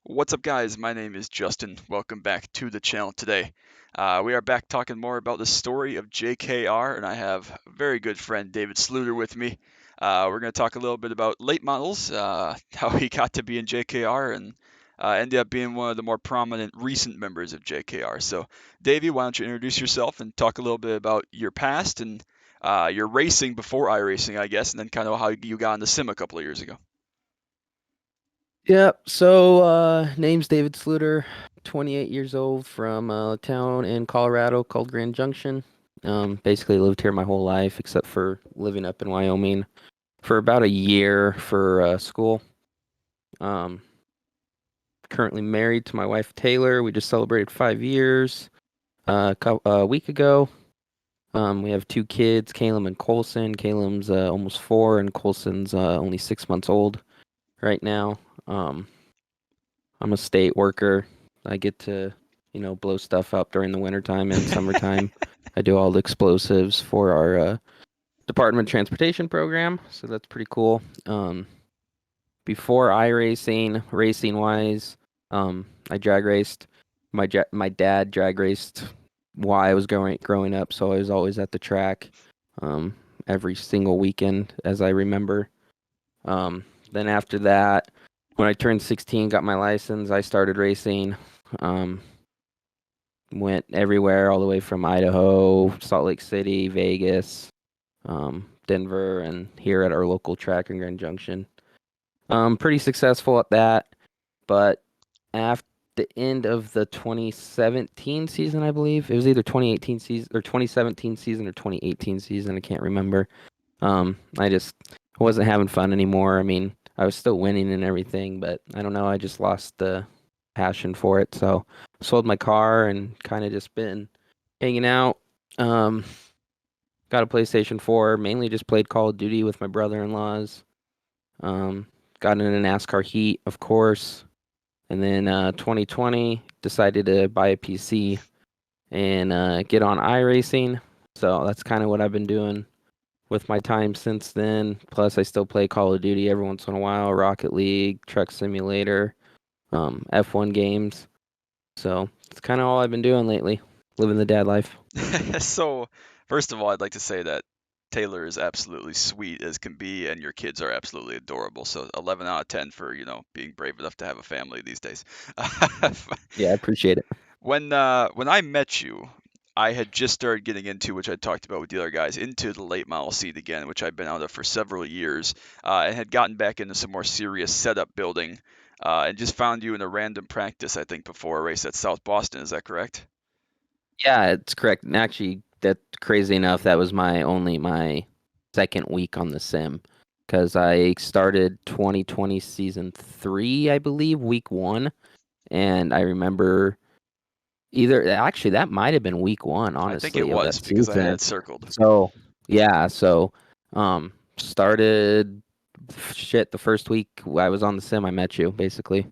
What's up, guys? My name is Justin. Welcome back to the channel today. We are back talking more about the story of JKR, and I have a very good friend, David Sluiter, with me. We're going to talk a little bit about late models, how he got to be in JKR, and ended up being one of the more prominent recent members of JKR. So, Davey, why don't you introduce yourself and talk a little bit about your past and your racing before iRacing, I guess, and then kind of how you got into sim a couple of years ago. Name's David Sluiter, 28 years old from a town in Colorado called Grand Junction. Basically lived here my whole life except for living up in Wyoming for about a year for school. Um, Currently married to my wife Taylor. We just celebrated 5 years a week ago. We have two kids, Caleb and Colson. Caleb's almost 4, and Colson's only 6 months old right now. I'm a state worker. I get to, blow stuff up during the wintertime and summertime. I do all the explosives for our Department of Transportation program, so that's pretty cool. Before iRacing, racing wise, I drag raced. My dad drag raced while I was growing up, so I was always at the track every single weekend, as I remember. Then after that, when I turned 16, got my license, I started racing. Um, Went everywhere, all the way from Idaho, Salt Lake City, Vegas, Denver, and here at our local track in Grand Junction. Pretty successful at that, but after the end of the 2017 season, I believe it was either 2018 season or 2017 season or 2018 season. I can't remember. I just wasn't having fun anymore. I mean, I was still winning and everything, but I don't know. I just lost the passion for it. So sold my car and kind of just been hanging out. Got a PlayStation 4, mainly just played Call of Duty with my brother-in-laws. Got in a NASCAR heat, of course. And then 2020, decided to buy a PC and get on iRacing. So that's kind of what I've been doing with my time since then. Plus, I still play Call of Duty every once in a while, Rocket League, Truck Simulator, F1 games. So it's kind of all I've been doing lately, living the dad life. So, first of all, I'd like to say that Taylor is absolutely sweet as can be, and your kids are absolutely adorable. So, 11 out of 10 for, being brave enough to have a family these days. Yeah, I appreciate it. When I met you, I had just started getting into, which I talked about with the other guys, into the late model scene again, which I'd been out of for several years, and had gotten back into some more serious setup building, and just found you in a random practice, I think, before a race at South Boston. Is that correct? Yeah, it's correct. And actually, that's crazy enough. That was my second week on the sim because I started 2020 season 3, I believe, week 1, and I remember either actually that might have been week 1, I think it honestly, of was that because I had season. it circled. So yeah, started shit the first week I was on the sim. I met you basically.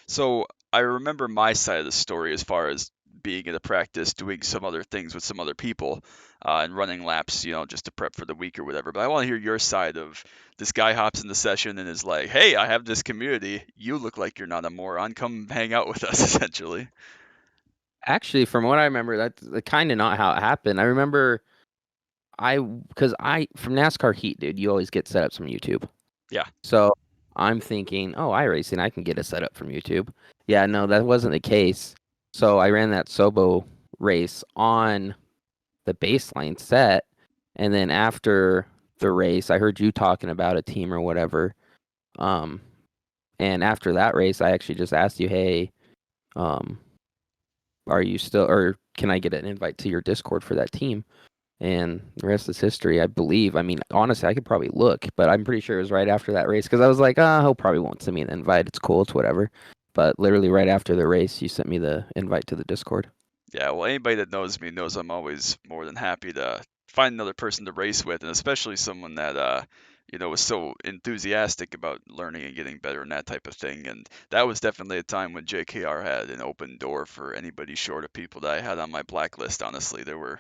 So I remember my side of the story as far as being in a practice, doing some other things with some other people, and running laps, just to prep for the week or whatever. But I want to hear your side of this guy hops in the session and is like, "Hey, I have this community. You look like you're not a moron. Come hang out with us," essentially. Actually, from what I remember, that's kind of not how it happened. I remember because I from NASCAR Heat, dude, you always get setups from YouTube. Yeah. So I'm thinking, oh, iRacing, I can get a setup from YouTube. Yeah, no, that wasn't the case. So I ran that Sobo race on the baseline set, and then after the race, I heard you talking about a team or whatever. Um, and after that race, I actually just asked you, hey, um, are you still, or can I get an invite to your Discord for that team? And the rest is history, I believe. I mean, honestly, I could probably look, but I'm pretty sure it was right after that race because I was like, he'll probably won't send me an invite. It's cool, it's whatever. But literally right after the race, you sent me the invite to the Discord. Yeah, well, anybody that knows me knows I'm always more than happy to find another person to race with, and especially someone that was so enthusiastic about learning and getting better and that type of thing. And that was definitely a time when JKR had an open door for anybody short of people that I had on my blacklist. Honestly, there were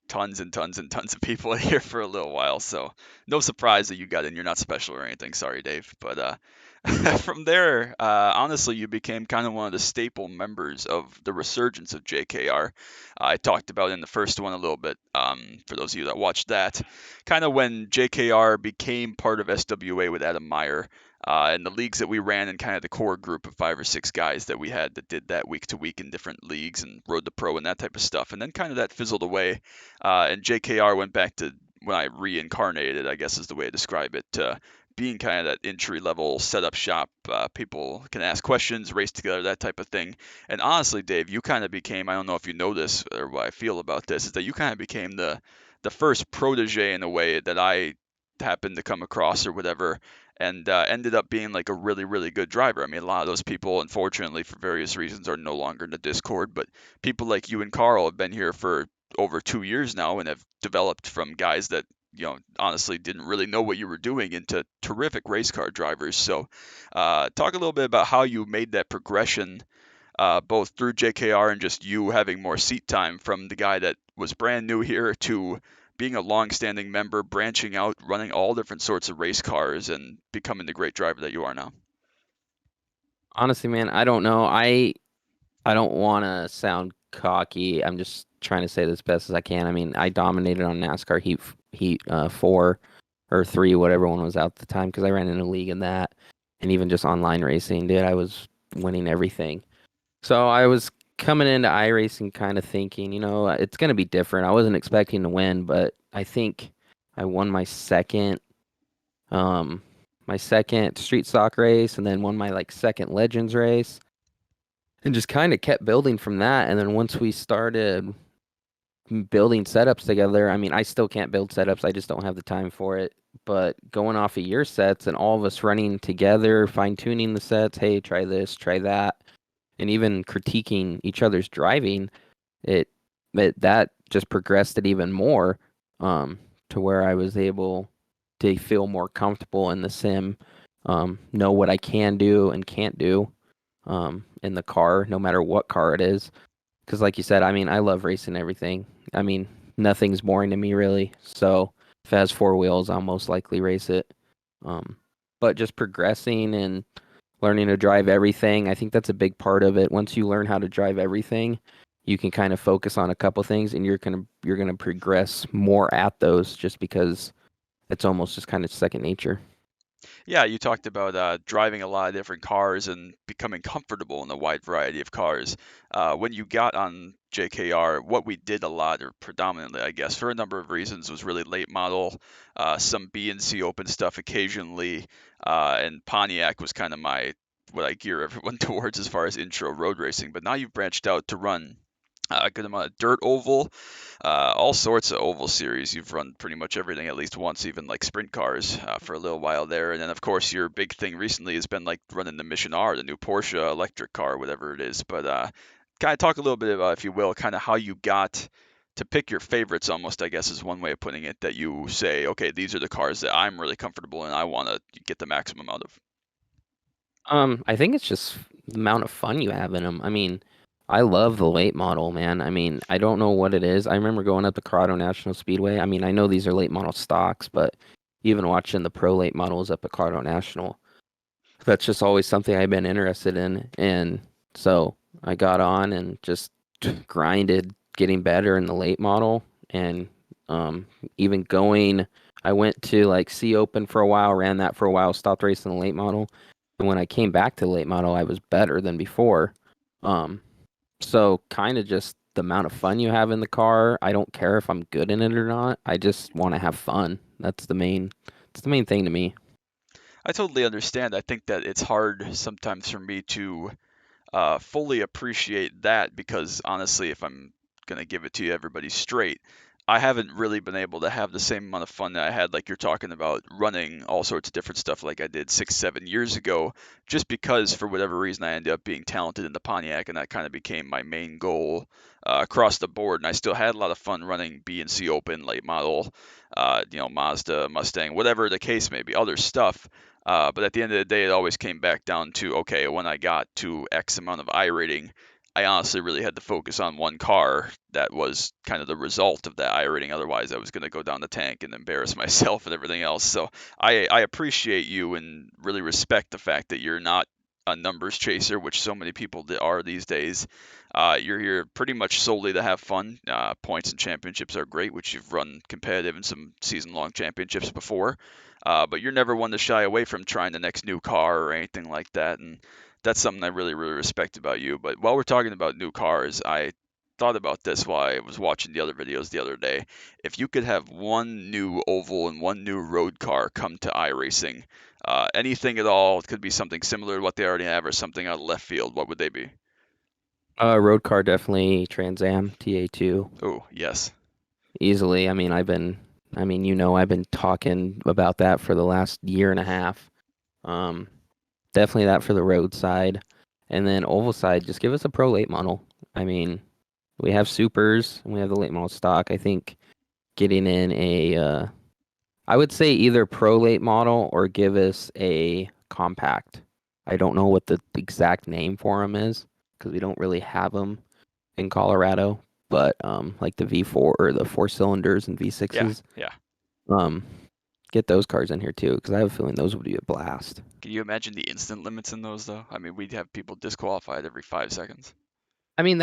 tons and tons and tons of people here for a little while, so no surprise that you got in. You're not special or anything. Sorry, Dave, but From there, honestly, you became kind of one of the staple members of the resurgence of JKR. I talked about in the first one a little bit, for those of you that watched that, kind of when JKR became part of SWA with Adam Meyer, and the leagues that we ran, and kind of the core group of 5 or 6 guys that we had that did that week to week in different leagues and rode the pro and that type of stuff. And then kind of that fizzled away, and JKR went back to when I reincarnated, I guess is the way to describe it, being kind of that entry level setup shop. People can ask questions, race together, that type of thing. And honestly, Dave, you kind of became, I don't know if you know this or what I feel about this, is that you kind of became the first protege in a way that I happened to come across or whatever, and ended up being like a really, really good driver. I mean, a lot of those people, unfortunately, for various reasons, are no longer in the Discord, but people like you and Carl have been here for over 2 years now and have developed from guys that honestly didn't really know what you were doing into terrific race car drivers. So, talk a little bit about how you made that progression, both through JKR and just you having more seat time from the guy that was brand new here to being a long-standing member, branching out, running all different sorts of race cars, and becoming the great driver that you are now. Honestly, man, I don't know. I don't want to sound cocky. I'm just trying to say this best as I can. I mean, I dominated on NASCAR Heat 4 or 3, whatever one was out at the time, because I ran in a league in that, and even just online racing, dude, I was winning everything. So I was coming into iRacing kind of thinking, it's gonna be different. I wasn't expecting to win, but I think I won um, my second street stock race, and then won my like second Legends race, and just kind of kept building from that. And then once we started building setups together, I mean, I still can't build setups. I just don't have the time for it. But going off of your sets and all of us running together, fine tuning the sets, hey, try this, try that, and even critiquing each other's driving, it, that just progressed it even more, to where I was able to feel more comfortable in the sim, know what I can do and can't do, in the car, no matter what car it is. Because, like you said, I mean, I love racing everything. I mean, nothing's boring to me, really. So, if it has 4 wheels, I'll most likely race it. Um, but just progressing and learning to drive everything, I think that's a big part of it. Once you learn how to drive everything, you can kind of focus on a couple things, and you're gonna progress more at those, just because it's almost just kind of second nature. Yeah, you talked about driving a lot of different cars and becoming comfortable in a wide variety of cars. When you got on JKR, what we did a lot, or predominantly, I guess, for a number of reasons, was really late model, some B and C open stuff occasionally, and Pontiac was kind of my what I gear everyone towards as far as intro road racing. But now you've branched out to run a good amount of dirt oval, all sorts of oval series. You've run pretty much everything at least once, even like sprint cars for a little while there. And then, of course, your big thing recently has been like running the Mission R, the new Porsche electric car, whatever it is. But kind of talk a little bit about, if you will, kind of how you got to pick your favorites, almost, I guess, is one way of putting it, that you say, okay, these are the cars that I'm really comfortable in, I want to get the maximum out of. I think it's just the amount of fun you have in them. I mean, I love the late model, man. I mean, I don't know what it is. I remember going up to Colorado National Speedway. I mean, I know these are late model stocks, but even watching the pro late models up at Colorado National, that's just always something I've been interested in. And so I got on and just grinded getting better in the late model. And um, even going, I went to like C Open for a while, ran that for a while, stopped racing the late model. And when I came back to the late model, I was better than before. Um, so kind of just the amount of fun you have in the car. I don't care if I'm good in it or not. I just want to have fun. That's the main thing to me. I totally understand. I think that it's hard sometimes for me to fully appreciate that, because honestly, if I'm gonna give it to you everybody straight, I haven't really been able to have the same amount of fun that I had, like you're talking about, running all sorts of different stuff like I did 6, 7 years ago, just because for whatever reason I ended up being talented in the Pontiac, and that kind of became my main goal across the board. And I still had a lot of fun running B and C Open, late model, Mazda, Mustang, whatever the case may be, other stuff. But at the end of the day, it always came back down to, okay, when I got to X amount of I rating, I honestly really had to focus on one car that was kind of the result of that iRating. Otherwise, I was going to go down the tank and embarrass myself and everything else. So I appreciate you and really respect the fact that you're not a numbers chaser, which so many people are these days. You're here pretty much solely to have fun. Points and championships are great, which you've run competitive in some season-long championships before. But you're never one to shy away from trying the next new car or anything like that. And that's something I really, really respect about you. But while we're talking about new cars, I thought about this while I was watching the other videos the other day. If you could have one new oval and one new road car come to iRacing, anything at all, it could be something similar to what they already have or something out of left field, what would they be? Road car definitely Trans Am TA2 Oh, yes. easily. I've been talking about that for the last year and a half. Um, Definitely that for the road side. And then oval side, just give us a pro late model. I mean, we have supers and we have the late model stock. I think getting in I would say either pro late model or give us a compact. I don't know what the exact name for them is because we don't really have them in Colorado, but like the V4 or the four cylinders and Yeah, V6s, yeah. um, get those cars in here too because I have a feeling those would be a blast. Can you imagine the instant limits in those, though? I mean, we'd have people disqualified every 5 seconds. To me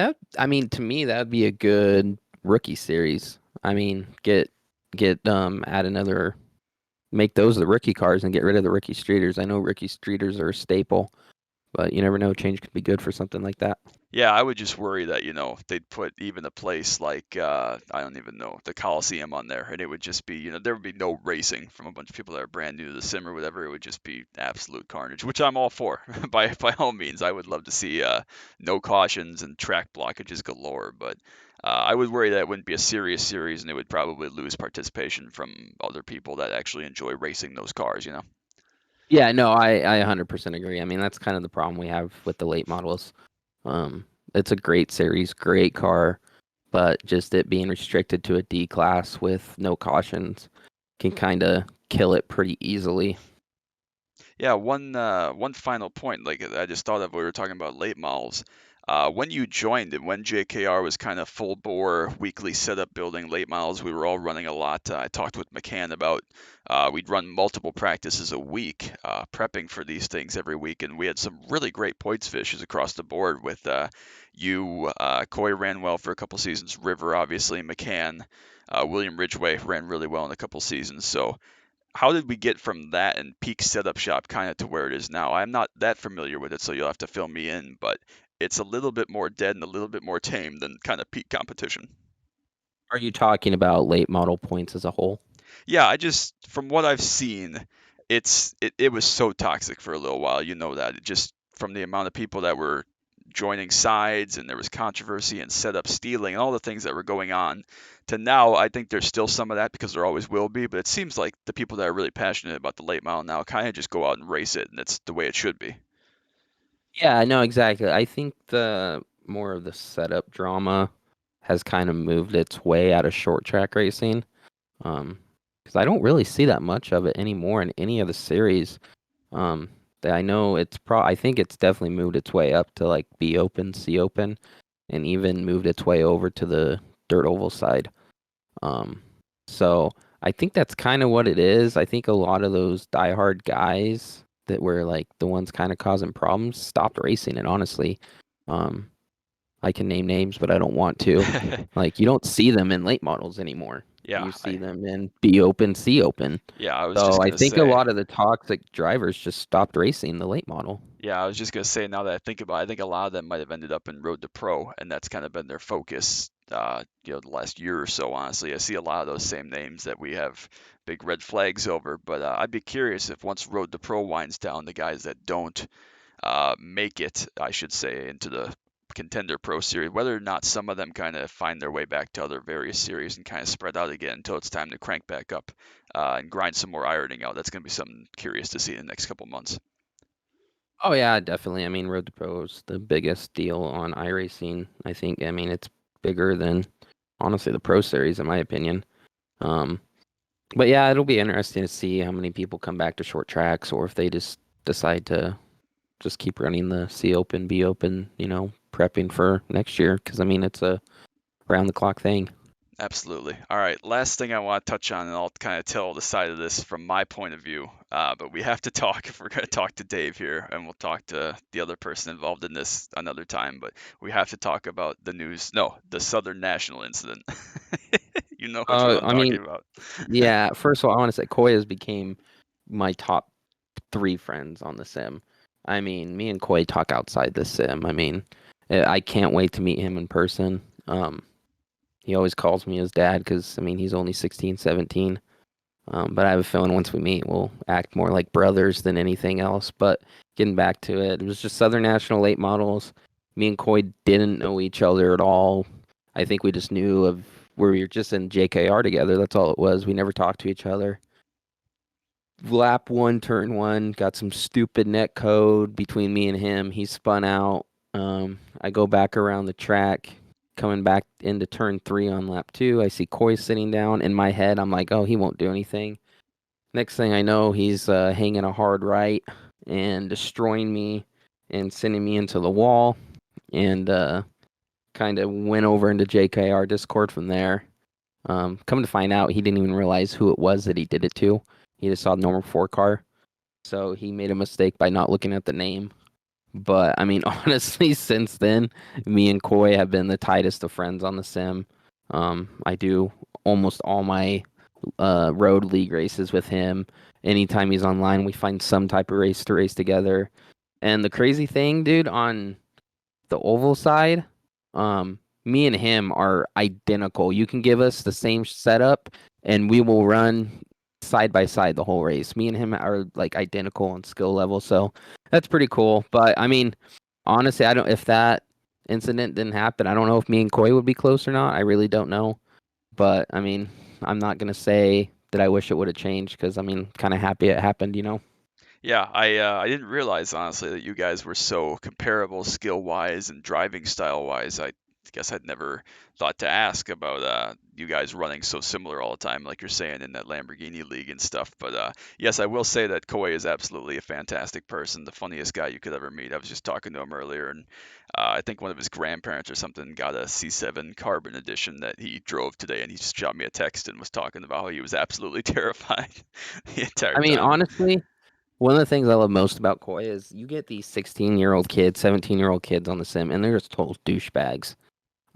that would be a good rookie series. I mean, add another make those the rookie cars and get rid of the rookie streeters. I know rookie streeters are a staple, but you never know, change could be good for something like that. Yeah, I would just worry that, they'd put even a place like, I don't even know, the Coliseum on there, and it would just be, there would be no racing from a bunch of people that are brand new to the sim or whatever. It would just be absolute carnage, which I'm all for. By all means, I would love to see no cautions and track blockages galore, but I would worry that it wouldn't be a serious series, and it would probably lose participation from other people that actually enjoy racing those cars. Yeah, no, I 100% agree. I mean, that's kind of the problem we have with the late models. It's a great series, great car, but just it being restricted to a D class with no cautions can kind of kill it pretty easily. Yeah, one final point, like I just thought of, we were talking about late models. When you joined and when JKR was kind of full bore weekly setup building late models, we were all running a lot. I talked with McCann about we'd run multiple practices a week, prepping for these things every week, and we had some really great points fishes across the board with you. Coy ran well for a couple seasons. River, obviously, McCann, William Ridgway ran really well in a couple seasons. So how did we get from that and peak setup shop kind of to where it is now? I'm not that familiar with it, so you'll have to fill me in, but it's a little bit more dead and a little bit more tame than kind of peak competition. Are you talking about late model points as a whole? Yeah, I just from what I've seen, it was so toxic for a little while. You know that. It just from the amount of people that were joining sides and there was controversy and setup stealing and all the things that were going on to now, I think there's still some of that because there always will be, but it seems like the people that are really passionate about the late model now kind of just go out and race it and that's the way it should be. Yeah, I know exactly. I think the more of the setup drama has kind of moved its way out of short track racing. Um, because I don't really see that much of it anymore in any of the series. Um, that I know I think it's definitely moved its way up to like B open, C open, and even moved its way over to the dirt oval side. Um, so I think that's kind of what it is. I think a lot of those diehard guys that were like the ones kind of causing problems stopped racing it, honestly. Um, I can name names, but I don't want to. Like you don't see them in late models anymore. Yeah, You see them in B open, C open. I was So just I gonna think a say. lot of the toxic drivers just stopped racing the late model. Yeah, I was just gonna say now that I think about it, I think a lot of them might have ended up in Road to Pro, and that's kind of been their focus, the last year or so. Honestly, I see a lot of those same names that we have big red flags over. But I'd be curious if once Road to Pro winds down, the guys that don't make it, I should say, into the Contender Pro series, whether or not some of them kind of find their way back to other various series and kind of spread out again until it's time to crank back up and grind some more ironing out. That's gonna be something curious to see in the next couple months. Oh yeah, definitely. I mean, Road to Pro is the biggest deal on iRacing. I think. I mean, it's bigger than honestly the Pro Series, in my opinion. Um, but yeah, it'll be interesting to see how many people come back to short tracks, or if they just decide to just keep running the C Open, B Open, prepping for next year because I mean it's a round the clock thing. Absolutely. All right, last thing I want to touch on, and I'll kind of tell the side of this from my point of view. But we have to talk if we're going to talk to Dave here, and we'll talk to the other person involved in this another time. But we have to talk about the news. No, the Southern National Incident. You know which one I'm I mean, talking about. yeah. First of all, I want to say Koi has became my top three friends on the sim. I mean, me and Koi talk outside the sim. I mean, I can't wait to meet him in person. He always calls me his dad because I mean he's only 16, 17. But I have a feeling once we meet, we'll act more like brothers than anything else. But getting back to it, it was just Southern National late models. Me and Coy didn't know each other at all. I think we just knew of where we were just in JKR together. That's all it was. We never talked to each other. Lap one, turn one, got some stupid net code between me and him. He spun out. I go back around the track, coming back into turn three on lap two. I see Coy sitting down. In my head, I'm like, oh, he won't do anything. Next thing I know, he's hanging a hard right and destroying me and sending me into the wall and kind of went over into JKR Discord from there. Come to find out, he didn't even realize who it was that he did it to. He just saw the normal four car. So he made a mistake by not looking at the name. But I mean, honestly, since then, me and Koi have been the tightest of friends on the sim. I do almost all my road league races with him. Anytime he's online, we find some type of race to race together. And the crazy thing, dude, on the oval side, me and him are identical. You can give us the same setup, and we will run side by side the whole race. Me and him are like identical on skill level, so that's pretty cool. But I mean, honestly, I don't. If that incident didn't happen, I don't know if me and Koi would be close or not. I really don't know. But I mean, I'm not gonna say that I wish it would have changed because I mean, kind of happy it happened, you know. Yeah, I didn't realize honestly that you guys were so comparable skill wise and driving style wise. I guess I'd never thought to ask about you guys running so similar all the time, like you're saying in that Lamborghini league and stuff. But yes, I will say that Koi is absolutely a fantastic person, the funniest guy you could ever meet. I was just talking to him earlier, and I think one of his grandparents or something got a C7 Carbon edition that he drove today, and he just shot me a text and was talking about how he was absolutely terrified the entire I mean, time. honestly, one of the things I love most about Koi is you get these 16-year-old kids, 17-year-old kids on the sim, and they're just total douchebags.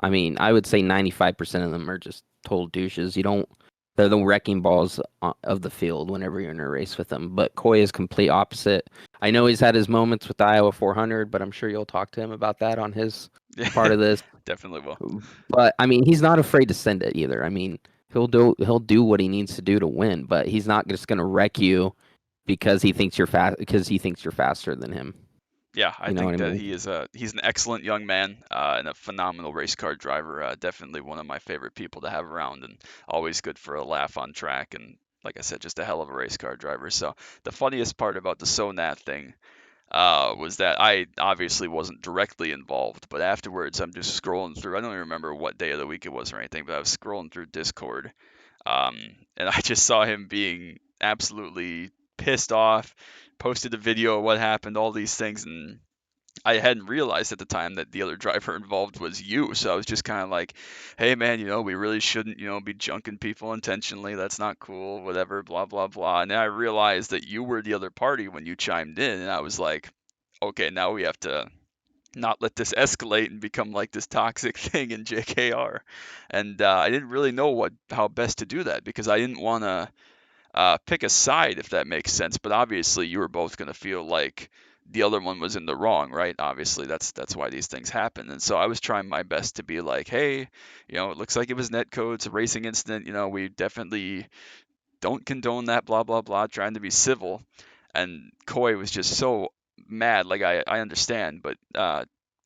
I mean, I would say 95% of them are just total douches. You don't, they're the wrecking balls of the field whenever you're in a race with them. But Koi is complete opposite. I know he's had his moments with the Iowa 400, but I'm sure you'll talk to him about that on his part Yeah, of this. definitely will. But I mean, he's not afraid to send it either. I mean, he'll do what he needs to do to win, but he's not just going to wreck you because he thinks you're fast because he thinks you're faster than him. Yeah, I You know what think I that mean? he's an excellent young man and a phenomenal race car driver. Definitely one of my favorite people to have around, and always good for a laugh on track. And like I said, just a hell of a race car driver. So the funniest part about the Sonat thing was that I obviously wasn't directly involved, but afterwards I'm just scrolling through. I don't even remember what day of the week it was or anything, but I was scrolling through Discord, um, and I just saw him being absolutely pissed off. Posted a video of what happened, all these things, and I hadn't realized at the time that the other driver involved was you. So I was just kind of like, hey man, we really shouldn't, be junking people intentionally. That's not cool, whatever, blah, blah, blah. And then I realized that you were the other party when you chimed in. And I was like, okay, now we have to not let this escalate and become like this toxic thing in JKR. And I didn't really know how best to do that because I didn't want to pick a side, if that makes sense. But obviously, you were both going to feel like the other one was in the wrong, right? Obviously, that's why these things happen. And so I was trying my best to be like, hey, it looks like it was netcode, it's a racing incident. We definitely don't condone that, blah blah blah. Trying to be civil, and Koi was just so mad. Like I understand, but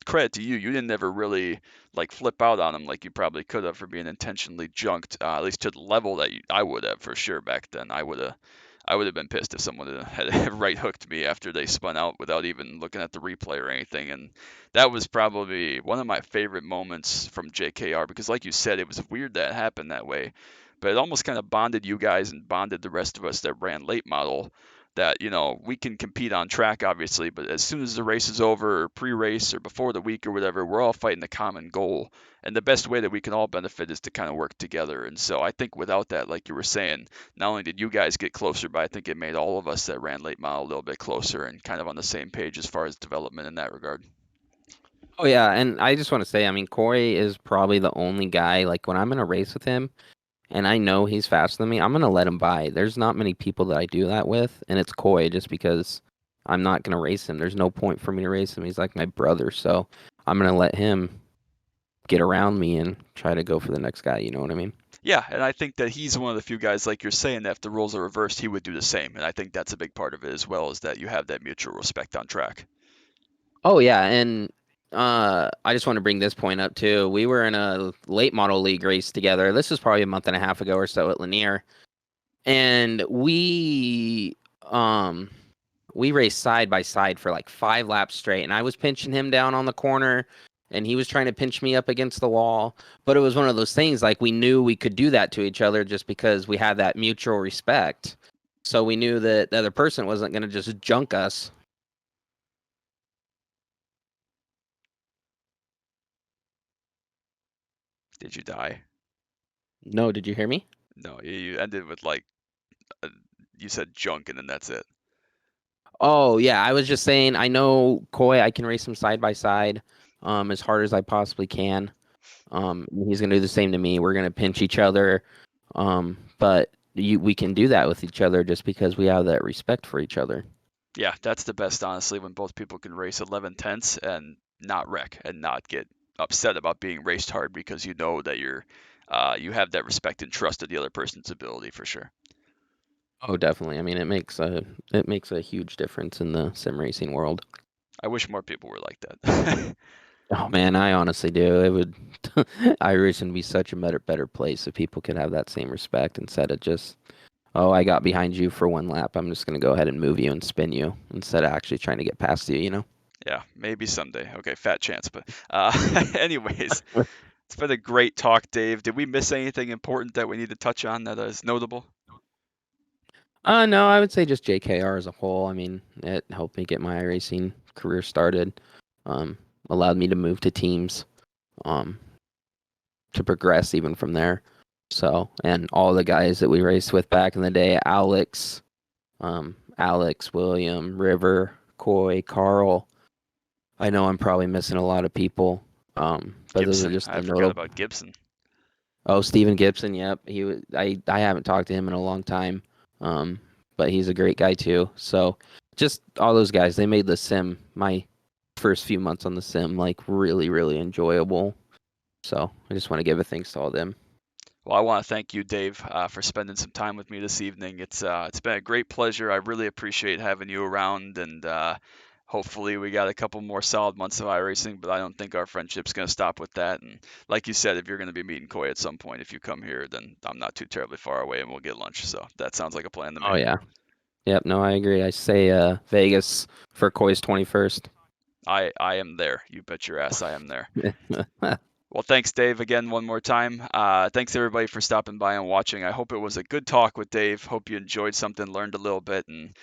credit to you, you didn't ever really like flip out on him like you probably could have for being intentionally junked, at least to the level that I would have for sure back then. I would have been pissed if someone had right hooked me after they spun out without even looking at the replay or anything. And that was probably one of my favorite moments from JKR because, like you said, it was weird that it happened that way, but it almost kind of bonded you guys and bonded the rest of us that ran late model that, we can compete on track, obviously, but as soon as the race is over, or pre-race, or before the week, or whatever, we're all fighting the common goal. And the best way that we can all benefit is to kind of work together. And so I think without that, like you were saying, not only did you guys get closer, but I think it made all of us that ran late mile a little bit closer and kind of on the same page as far as development in that regard. Oh yeah, and I just want to say, I mean, Corey is probably the only guy, like when I'm in a race with him and I know he's faster than me, I'm gonna let him by. There's not many people that I do that with, and it's Coy just because I'm not gonna race him. There's no point for me to race him. He's like my brother, so I'm gonna let him get around me and try to go for the next guy, you know what I mean? Yeah, and I think that he's one of the few guys, like you're saying, that if the roles are reversed, he would do the same. And I think that's a big part of it as well, is that you have that mutual respect on track. Oh yeah, and I just want to bring this point up too. We were in a late model league race together. This was probably a month and a half ago or so at Lanier, and um we raced side by side for like 5 laps straight, and I was pinching him down on the corner, and he was trying to pinch me up against the wall. But it was one of those things like we knew we could do that to each other just because we had that mutual respect. So we knew that the other person wasn't going to just junk us. Did you die? No, did you hear me? No, you ended with like, uh, you said junk, and then that's it. Oh yeah, I was just saying I know Coy, I can race him side by side, as hard as I possibly can. He's gonna do the same to me. We're gonna pinch each other. But we can do that with each other just because we have that respect for each other. Yeah, that's the best, honestly, when both people can race 11 tenths and not wreck and not get upset about being raced hard because you know that you have that respect and trust of the other person's ability for sure. Oh, definitely. I mean, it makes a huge difference in the sim racing world. I wish more people were like that. Oh man, I honestly do. It would iRacing would be such a better place if people could have that same respect instead of just, oh, I got behind you for 1 lap. I'm just gonna go ahead and move you and spin you instead of actually trying to get past you, you know? Yeah, maybe someday. Okay, fat chance, but anyways, it's been a great talk, Dave. Did we miss anything important that we need to touch on that is notable? No, I would say just JKR as a whole. I mean, it helped me get my iRacing career started. Um, Allowed me to move to teams, um, to progress even from there. So, and all the guys that we raced with back in the day, Alex, William, River, Coy, Carl. I know I'm probably missing a lot of people, but those are Gibson. just I the forgot notable. about Gibson. Oh, Steven Gibson. Yep, he was. I haven't talked to him in a long time, um, but he's a great guy too. So, just all those guys, they made the sim my first few months on the sim like really really enjoyable. So I just want to give a thanks to all of them. Well, I want to thank you, Dave, for spending some time with me this evening. It's been a great pleasure. I really appreciate having you around, and hopefully we got a couple more solid months of iRacing. But I don't think our friendship's going to stop with that. And like you said, if you're going to be meeting Coy at some point, if you come here, then I'm not too terribly far away, and we'll get lunch. So that sounds like a plan to Oh me. yeah, yep. No, I agree. I say Vegas for Coy's 21st. I am there. You bet your ass I am there. Well, thanks, Dave, again, one more time. Thanks, everybody, for stopping by and watching. I hope it was a good talk with Dave. Hope you enjoyed something, learned a little bit, and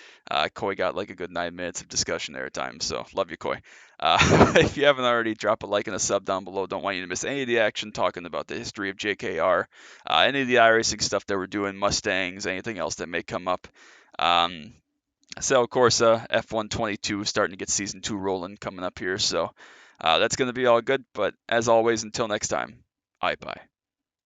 Coy got like a good 9 minutes of discussion there at times. So, love you, Coy. If you haven't already, drop a like and a sub down below. Don't want you to miss any of the action talking about the history of JKR, any of the iRacing stuff that we're doing, Mustangs, anything else that may come up. Cell Corsa F122 starting to get season 2 rolling coming up here. So that's going to be all good. But as always, until next time, bye bye.